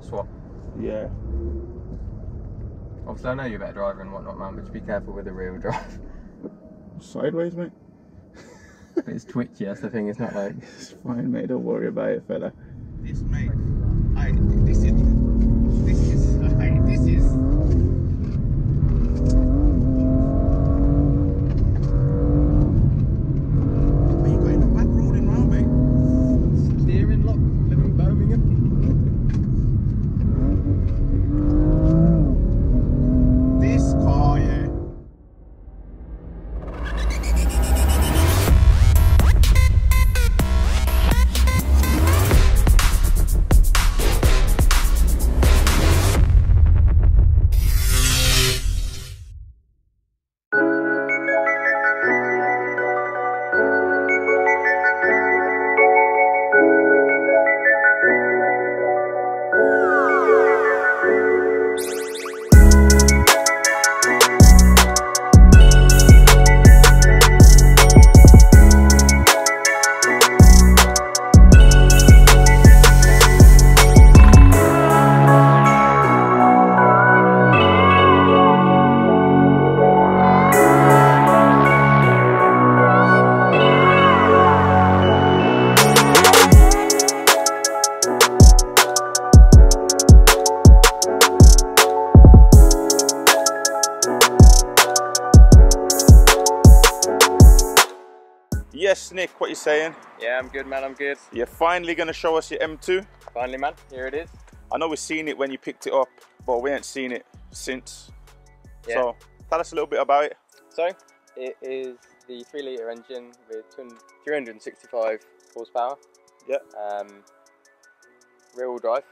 swap. Yeah. Obviously, I know you're a better driver and whatnot, man, but just be careful with the rear drive. Sideways, mate. It's twitchy, that's the thing, it's not like... It's fine, mate, don't worry about it, fella. This, mate, this is... Where you going? The back rolling round, mate. Steering lock, living in Birmingham. This car, yeah. Yes, Nick, what you saying? Yeah, I'm good, man, I'm good. You're finally going to show us your M2? Finally, man, here it is. I know we've seen it when you picked it up, but we ain't seen it since. Yeah. So, tell us a little bit about it. So, it is the 3-litre engine with 365 horsepower. Yeah. Rear-wheel drive.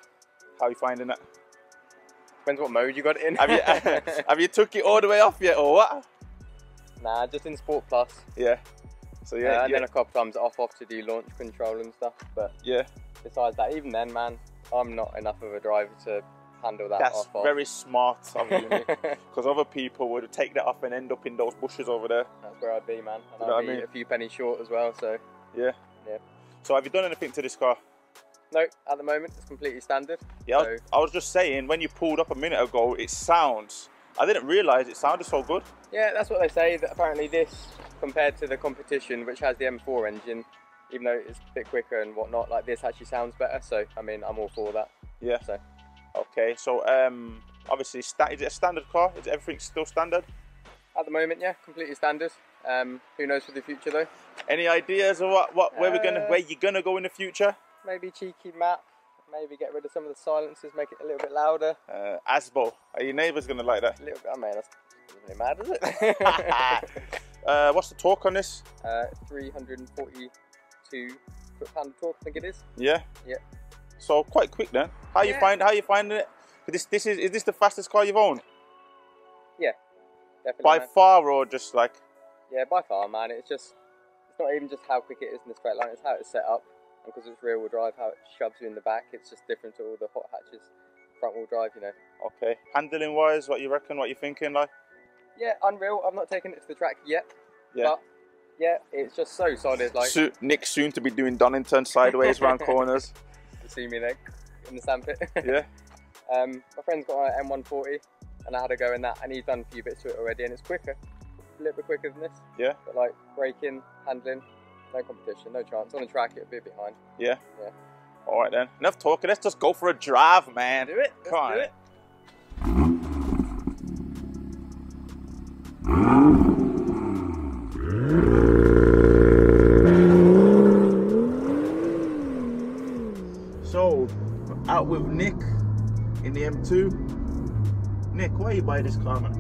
How are you finding that? Depends what mode you got it in. Have you took it all the way off yet, or what? Nah, just in Sport Plus. Yeah. So yeah, and then a couple times off to do launch control and stuff. But yeah. Besides that, even then, man, I'm not enough of a driver to handle that. That's off. very smart of you, because other people would take that off and end up in those bushes over there. That's where I'd be, man. And You know I'd what I be mean? a few pennies short as well. So Yeah. yeah. So have you done anything to this car? No, at the moment it's completely standard. Yeah. So, I was just saying, when you pulled up a minute ago, it sounds. I didn't realise it sounded so good. yeah, that's what they say. That apparently this, compared to the competition, which has the M4 engine, even though it's a bit quicker and whatnot, like this actually sounds better. So I mean, I'm all for that. Yeah. So Okay. So obviously, is it a standard car? Is everything still standard? at the moment, yeah, completely standard. Who knows for the future though? Any ideas of where you're gonna go in the future? Maybe cheeky map. Maybe get rid of some of the silences, make it a little bit louder. Asbo, are your neighbours gonna like that? A little bit. I mean, that's doesn't really matter, does it? What's the torque on this? 342 foot-pound of torque, I think it is. Yeah. Yeah. So quite quick then. How you finding it? Is this the fastest car you've owned? Yeah, definitely. By man. far, or just like? Yeah, by far, man. It's not even just how quick it is in the straight line. It's how it's set up. Because it's rear-wheel drive, how it shoves you in the back, it's just different to all the hot hatches, front-wheel drive, you know. Okay. Handling-wise, what you reckon? What you thinking, like? Yeah, unreal. I've not taken it to the track yet, Yeah. but yeah, it's just so solid. Like Nick soon to be doing Donington sideways round corners. You see me there in the sandpit. Yeah. My friend's got an M140, and I had a go in that, and he's done a few bits to it already, and it's quicker, a little bit quicker than this. Yeah. But like braking, handling. No competition, no chance. On the track, it'll be behind. Yeah. Yeah. All right then. Enough talking. Let's just go for a drive, man. Do it. Come on. Do it. So, out with Nick in the M2. Nick, why you buy this car, man?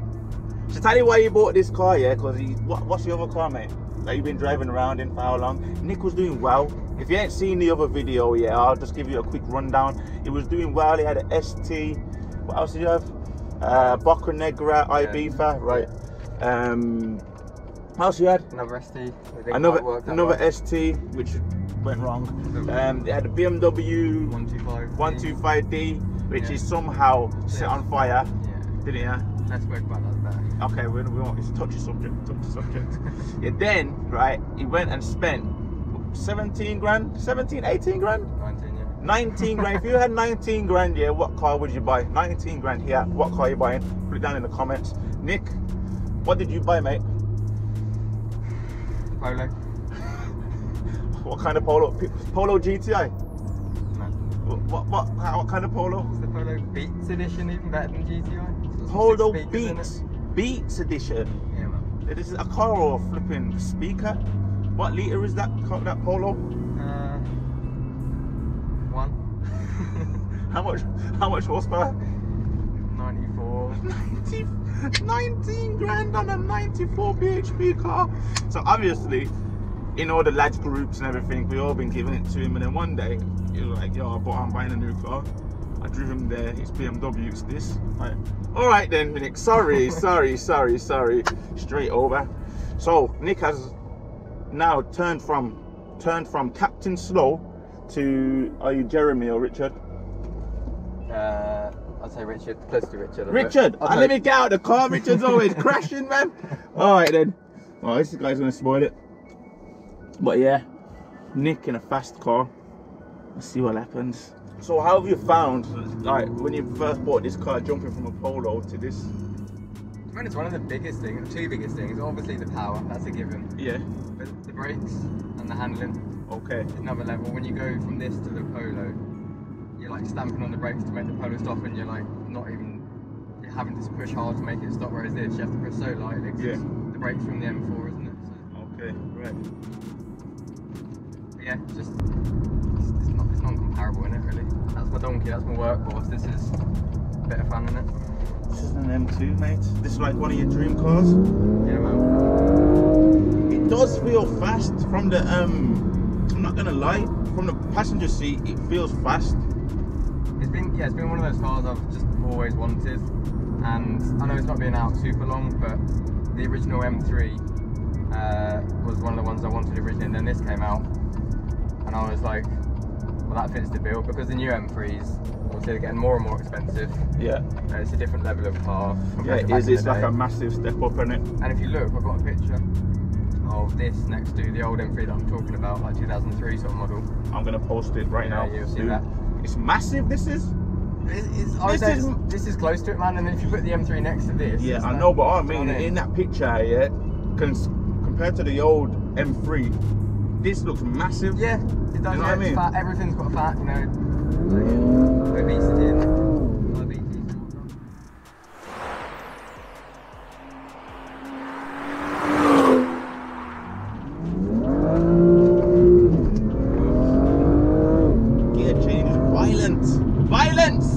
Should I tell you why you bought this car, yeah? Because what's your other car, mate? That you've been driving around in for how long? Nick was doing well. If you ain't seen the other video, yeah, I'll just give you a quick rundown. He was doing well. He had an ST. What else did you have? Boca Negra Ibiza, right? What else you had? Another ST. Another ST, which went wrong. They had a BMW 125D, which is somehow set on fire. Yeah. Didn't you? Let's work about that better. Okay, we won't. It's touchy subject. Yeah, then, right, he went and spent 17 grand, 17, 18 grand? 19, yeah. 19 grand. If you had 19 grand, yeah, what car would you buy? 19 grand, yeah. What car are you buying? Put it down in the comments. Nick, what did you buy, mate? Polo. What kind of Polo? Polo GTI? No. What kind of Polo? It's the Polo Beats edition, even better than GTI. Polo Beats. Beats edition. Yeah, man. This is a car or a flipping speaker? What litre is that Polo? One. How much horsepower? 94. 19 grand on a 94 bhp car. So obviously, in all the lads groups and everything, we all been giving it to him, and then one day he was like, yo, I'm buying a new car. I drew him there, it's BMW, it's this. Like, all right then, Nick, sorry. Straight over. So Nick has now turned from Captain Slow to, are you Jeremy or Richard? I'd say Richard, close to Richard. Richard, let me get out the car. Richard's always crashing, man. All right then. Oh, this guy's gonna spoil it. But yeah, Nick in a fast car. Let's see what happens. So how have you found, like, when you first bought this car, jumping from a Polo to this? To be honest, one of the biggest things, the two biggest things, obviously the power, that's a given. Yeah. But the brakes and the handling. Okay. Is another level. When you go from this to the Polo, you're like stamping on the brakes to make the Polo stop, and you're like you're having to push hard to make it stop. Whereas this, you have to push so lightly. Yeah. The brakes from the M4, isn't it? So. Okay. Right. But yeah, it's non-comparable in it really. That's my donkey. That's my workhorse. This is a bit of fun in it. This is an M2, mate. This is like one of your dream cars. Yeah, man. It does feel fast from the I'm not gonna lie, from the passenger seat it feels fast. It's been one of those cars I've just always wanted, and I know it's not been out super long, but the original M3 was one of the ones I wanted originally, and then this came out and I was like, well, that fits the bill, because the new M3s obviously they're getting more and more expensive. Yeah. It's a different level of car. Yeah, it is. It's like a massive step up, isn't it? And if you look, I've got a picture of this next to the old M3 that I'm talking about, like 2003 sort of model. I'm gonna post it right now. You'll see that. It's massive. This is close to it, man. And then if you put the M3 next to this, yeah, I know, but I mean, in that picture, yeah, compared to the old M3, this looks massive. Yeah, it does. You know what I mean? Fat. Everything's got fat, you know. Like, obesity and diabetes. Gear change is violent. Violence!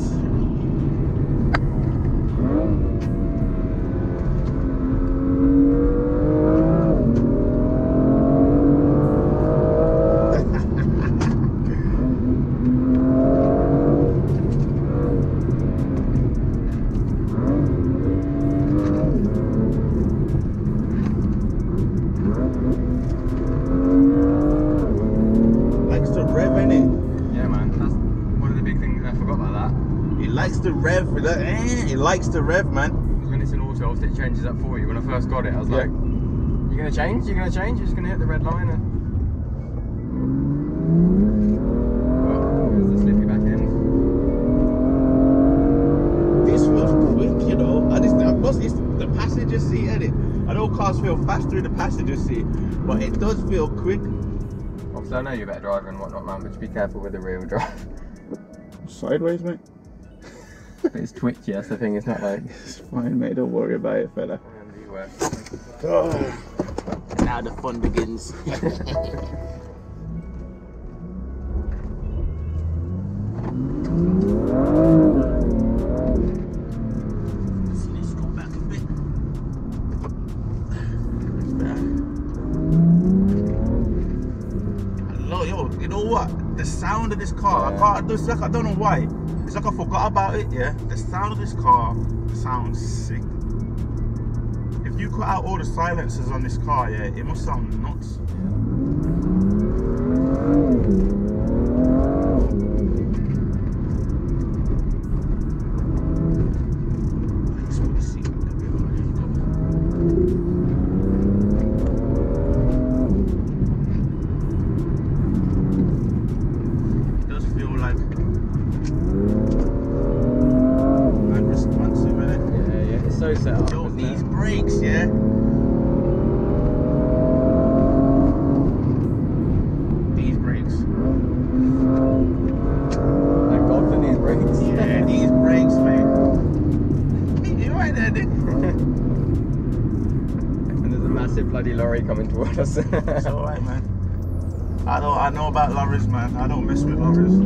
Likes to rev, innit? Yeah, man. That's one of the big things I forgot about that. It likes to rev. It likes to rev, man. Because when it's in auto, obviously it changes up for you. When I first got it, I was like, "You're gonna change? You're gonna change? You're just gonna hit the red line?" And well, there's the slippy back end. This feels quick, you know. Plus, it's the passenger seat, innit? I know cars feel faster in the passenger seat, but it does feel quick. Obviously, I know you're a better driver and whatnot, man, but just be careful with the rear wheel drive. Sideways, mate. It's twitchy, that's the thing, it's not like... It's fine, mate, don't worry about it, fella. Oh. Now the fun begins. Let's go back a bit. Hello, yo, you know what? The sound of this car, I don't know why. It's like I forgot about it, yeah? The sound of this car sounds sick. If you cut out all the silencers on this car, yeah, it must sound nuts. It does feel like massive bloody lorry coming towards us. It's alright, man. I know about lorries, man. I don't mess with lorries.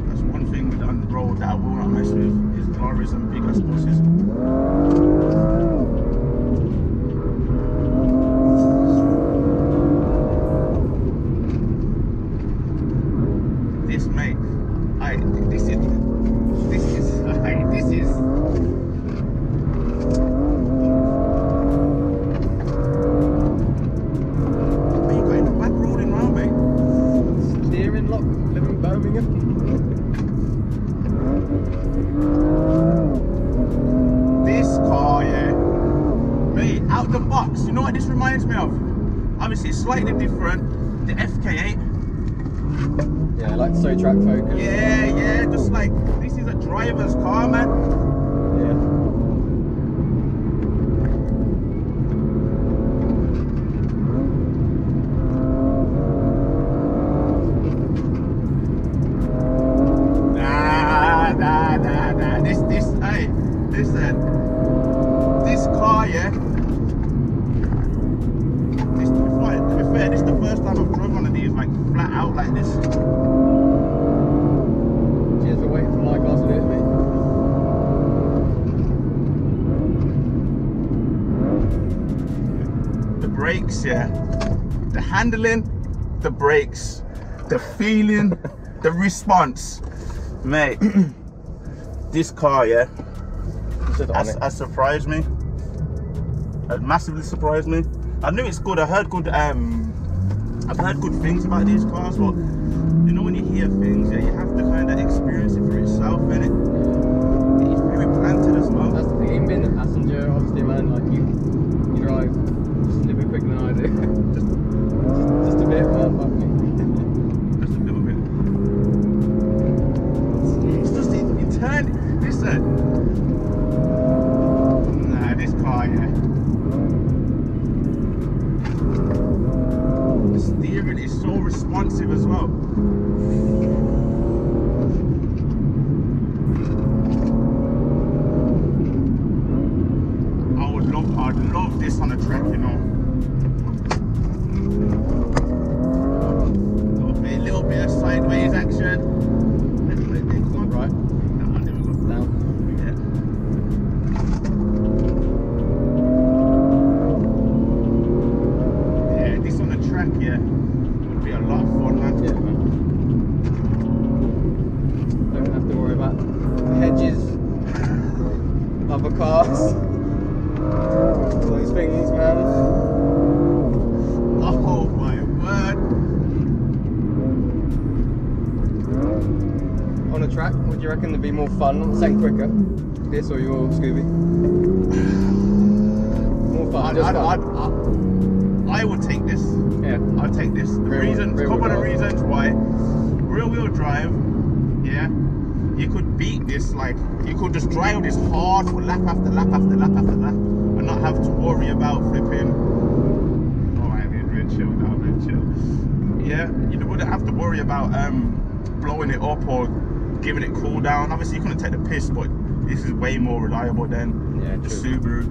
That's one thing on the road that I will not mess with is lorries and big ass buses. This, mate, this is. You know what this reminds me of? Obviously, it's slightly different. The FK8. Yeah, like so track focus. Yeah, just like this is a driver's car, man. Nah. Hey, listen. This car, yeah. This is the first time I've driven one of these like flat out like this. Cheers for waiting for my car to do it, mate. The brakes, yeah. The handling, the brakes, the feeling, the response. Mate, this car, yeah, has surprised me. It massively surprised me. I knew it's good. I've heard good things about these cars, but you know when you hear things, yeah, you have to kind of experience it for yourself, innit? It's very planted as well. That's the thing. Even being the passenger, obviously, man, like you drive just a little bit quicker than I do. just a bit, man, fuck me. Just a little bit. It's just you turn. Listen. Nah, this car, yeah. The steering is so responsive as well. I'd love this on a track, you know. A little bit of sideways action. Right. There we go. Down. Yeah, this on the track, yeah, would be a lot of fun, man. Yeah, man. Don't have to worry about hedges, other cars, all these things, man. Oh my word. On a track, would you reckon there'd be more fun, not saying quicker, this or your Scooby? More fun, just fun. I would take this. Yeah. I'd take this. The Real couple of drive. reasons why. Rear wheel drive, yeah. You could beat this, like, you could just drive this hard for lap after lap after lap after lap and not have to worry about flipping. Oh, I mean, real chill now, real chill. Yeah, you wouldn't have to worry about blowing it up or giving it cool down. Obviously, you couldn't take the piss, but this is way more reliable than the Subaru.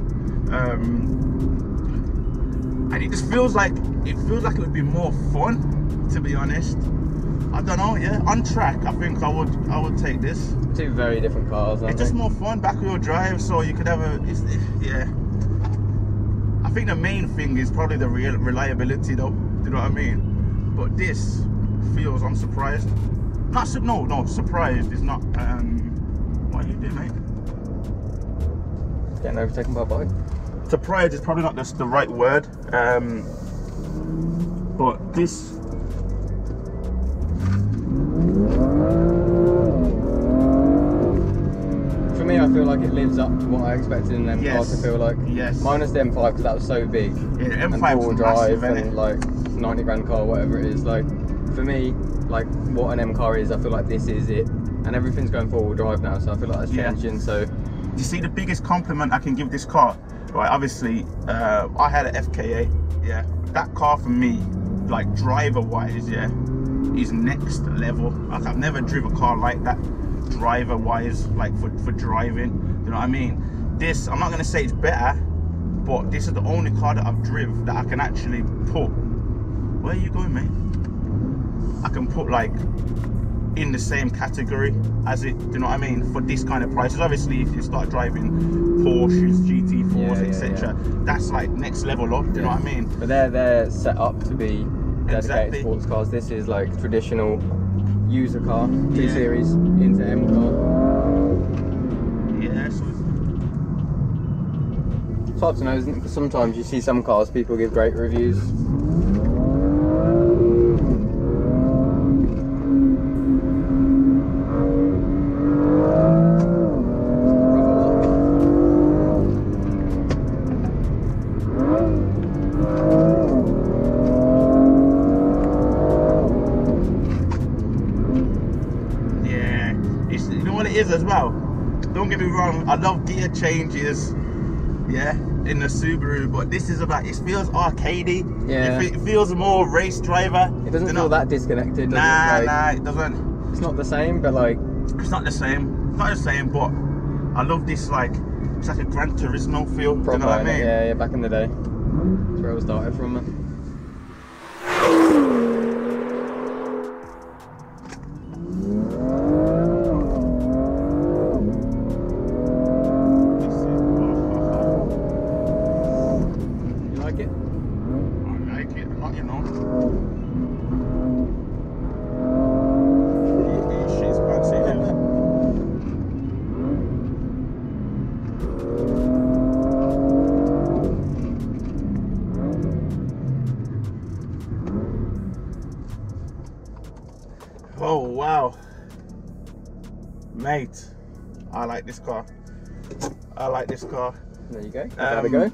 And it just feels like it would be more fun, to be honest. I don't know, yeah. On track, I think I would take this. Two very different cars, aren't It's just more fun, back wheel drive, so you could have yeah. I think the main thing is probably the real reliability, though. Do you know what I mean? But this feels, I'm surprised. No, surprised is not. What are you doing, mate? Getting overtaken by a bike. Surprised is probably not the right word. But this. For me, I feel like it lives up to what I expected in an M5 Yes. to feel like. Yes. Minus the M5 because that was so big. Yeah, the and M5 four-wheel was drive massive, and innit? like 90 grand car, whatever it is. Like for me, like what an M car is, I feel like this is it. And everything's going four-wheel drive now, so I feel like that's changing. So you see, the biggest compliment I can give this car, right? Obviously, I had an FK8. Yeah, that car for me, like driver-wise, yeah, is next level. Like I've never driven a car like that, driver-wise, like for driving. You know what I mean? This, I'm not gonna say it's better but this is the only car that I've driven that I can actually put. Where are you going, mate? I can put like in the same category as it, do you know what I mean, for this kind of prices. Obviously if you start driving Porsches, GT4s, etc., that's like next level up, do you know what I mean? But they're set up to be dedicated sports cars. This is like traditional user car, 2 Series into M car. Yeah, so it's hard to know, isn't it? Because sometimes you see some cars people give great reviews. as well. Don't get me wrong, I love gear changes, yeah, in the Subaru, but this is about, it feels arcadey. Yeah. It feels more race driver. It doesn't feel that disconnected, does nah, it? Like, nah, it doesn't. It's not the same, but like... It's not the same. It's not the same, but I love this, like, it's like a Gran Turismo feel, do you know what I mean? Yeah, back in the day. That's where it all started from, man. Oh wow, mate, I like this car. I like this car. There you go. Have a go.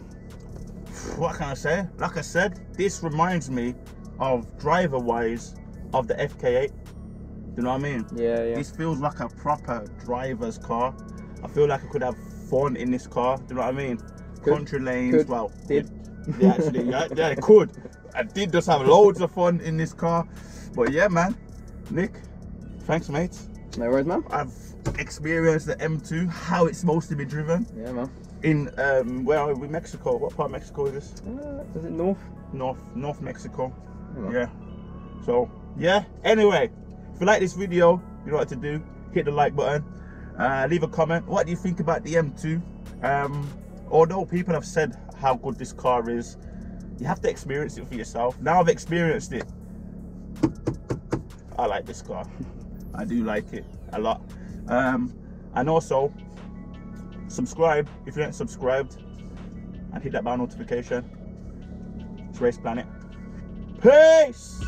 What can I say? Like I said, this reminds me of driver-wise of the FK8. Do you know what I mean? Yeah. This feels like a proper driver's car. I feel like I could have fun in this car. Do you know what I mean? Country lanes. Well, did. Yeah, actually, yeah, it could. I did just have loads of fun in this car. But yeah, man. Nick, thanks, mate. No worries, man. I've experienced the M2, how it's supposed to be driven. Yeah, man. In where are we? Mexico. What part of Mexico is this? Is it north? North Mexico. Yeah. So yeah. Anyway, if you like this video, you know what to do. Hit the like button. Leave a comment. What do you think about the M2? Although people have said how good this car is, you have to experience it for yourself. Now I've experienced it. I like this car. I do like it a lot. And also subscribe if you ain't subscribed, and hit that bell notification. It's Reece Planet. Peace.